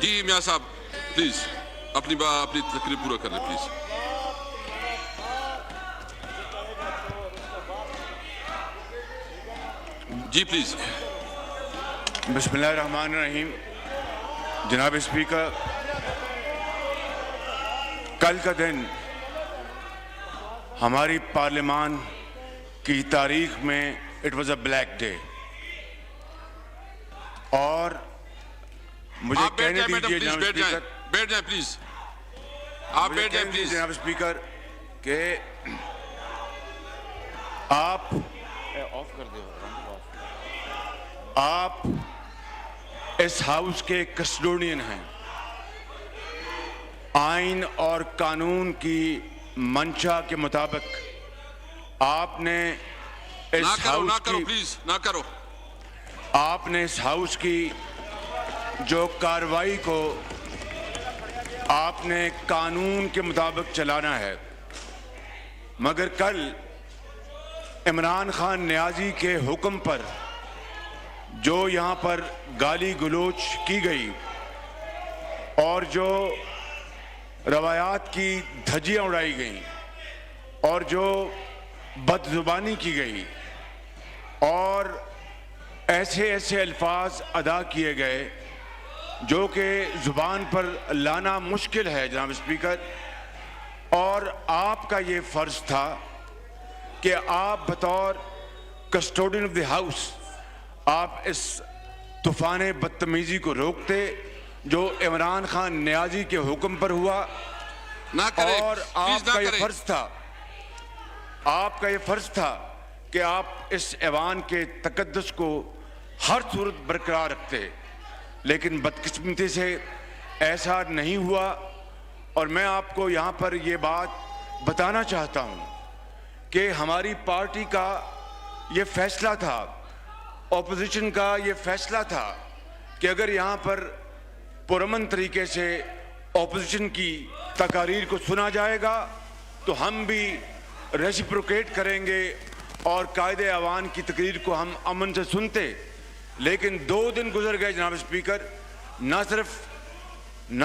जी मियाँ साहब प्लीज अपनी तकरीर पूरा कर लें प्लीज। Ji please. बिस्मिल्लाहिर्रहमानिर्रहीम। जनाब स्पीकर, कल का दिन हमारी पार्लियामान की तारीख में it was a black day. और मुझे कहने दीजिए जनाब स्पीकर, बैठ जाए प्लीज, आप बैठ जाए प्लीज। जनाब स्पीकर के आप ऑफ कर दो, आप इस हाउस के कस्टोडियन हैं। आइन और कानून की मंशा के मुताबिक आपने इस हाउस की प्लीज ना करो, आपने इस हाउस की जो कार्रवाई को आपने कानून के मुताबिक चलाना है। मगर कल इमरान खान नियाजी के हुक्म पर जो यहाँ पर गाली गलोच की गई और जो रवायात की धज्जियाँ उड़ाई गईं और जो बदजुबानी की गई और ऐसे ऐसे अल्फाज अदा किए गए जो कि ज़ुबान पर लाना मुश्किल है जनाब स्पीकर। और आपका ये फ़र्ज़ था कि आप बतौर कस्टोडियन ऑफ द हाउस आप इस तूफ़ान बदतमीज़ी को रोकते जो इमरान खान नियाजी के हुक्म पर हुआ। ना करें, और आपका ये फ़र्ज़ था, आपका ये फ़र्ज़ था कि आप इस ऐवान के तकद्दुस को हर सूरत बरकरार रखते, लेकिन बदकिस्मती से ऐसा नहीं हुआ। और मैं आपको यहाँ पर ये बात बताना चाहता हूँ कि हमारी पार्टी का ये फैसला था, ऑपोजिशन का ये फैसला था कि अगर यहाँ पर पुरअमन तरीके से ऑपोजिशन की तकारीर को सुना जाएगा तो हम भी रेसिप्रोकेट करेंगे और कायदे अवान की तकरीर को हम अमन से सुनते। लेकिन 2 दिन गुजर गए जनाब स्पीकर, ना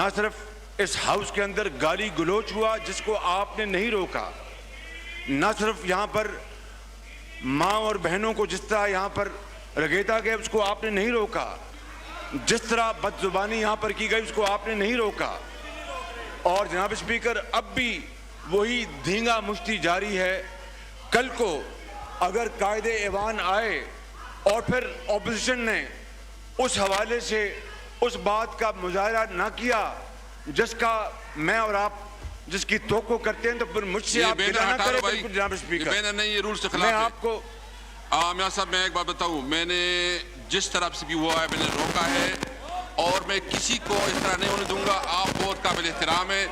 सिर्फ इस हाउस के अंदर गाली गलोच हुआ जिसको आपने नहीं रोका, ना सिर्फ यहाँ पर माँ और बहनों को जिस तरह यहाँ पर रगेता गया उसको आपने नहीं रोका, जिस तरह बदजुबानी यहाँ पर की गई उसको आपने नहीं रोका। और जनाब स्पीकर अब भी वही धींगा मुश्ती जारी है। कल को अगर कायदे ऐवान आए और फिर ऑपोजिशन ने उस हवाले से उस बात का मुजाहरा ना किया जिसका मैं और आप जिसकी तोको करते हैं तो फिर मुझसे आप गिला ना करें। बिल्कुल जनाब स्पीकर, नहीं ये रूल से खिलाफ मैं है। आपको मियां साहब मैं एक बात बताऊं, मैंने जिस तरफ से भी हुआ है मैंने रोका है और मैं किसी को इस तरह नहीं होने दूंगा। आप बहुत काबिल एहतराम है,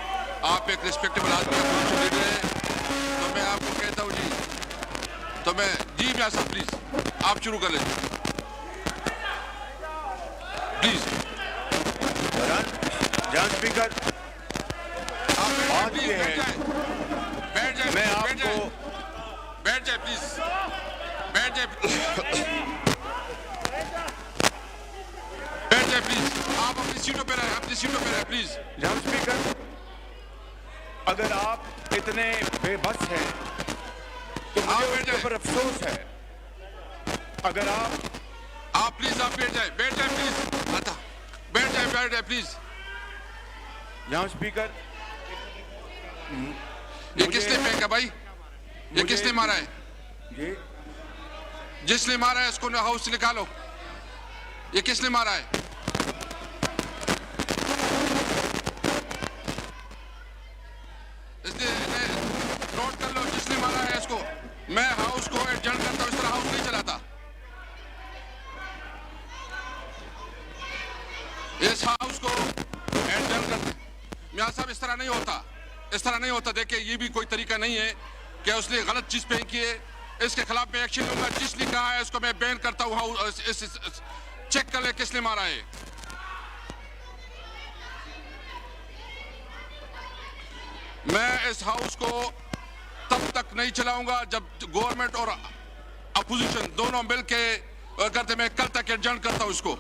आप एक रिस्पेक्टेबल आदमी हैं, तो मैं आपको कहता हूँ जी, तो मैं जी मियां साहब प्लीज आप शुरू कर लें प्लीज। जनाब स्पीकर बैठ जाए मैं आपको बैठ जाए प्लीज, बैठ जाए प्लीज, आप अपनी सीटों पे रहे प्लीज। जनाब स्पीकर, अगर आप इतने बेबस हैं तो मुझे उसके ऊपर अफसोस है। अगर आप प्लीज आप बैठ जाए प्लीज, आता बैठ जाए प्लीज। जनाब स्पीकर, ये किसने फेंका भाई, ये किसने मारा है? ये जिसने मारा है उसको हाउस से निकालो। ये किसने मारा है? नोट कर लो जिसने मारा है इसको। मैं हाउस को एडजर्न करता हूं, इस तरह हाउस नहीं चलाता। इस हाउस को एडजर्न करते मियां साहब, इस तरह नहीं होता, इस तरह नहीं होता। देखिए ये भी कोई तरीका नहीं है कि उसने गलत चीज फेंकी है, इसके खिलाफ मैं एक्शन लूंगा। जिसने कहा है इसको मैं बैन करता हूं। चेक कर ले किसने मारा है। मैं इस हाउस को तब तक नहीं चलाऊंगा जब गवर्नमेंट और अपोजिशन दोनों मिलके करते। मैं कल तक एडजर्न करता हूं इसको।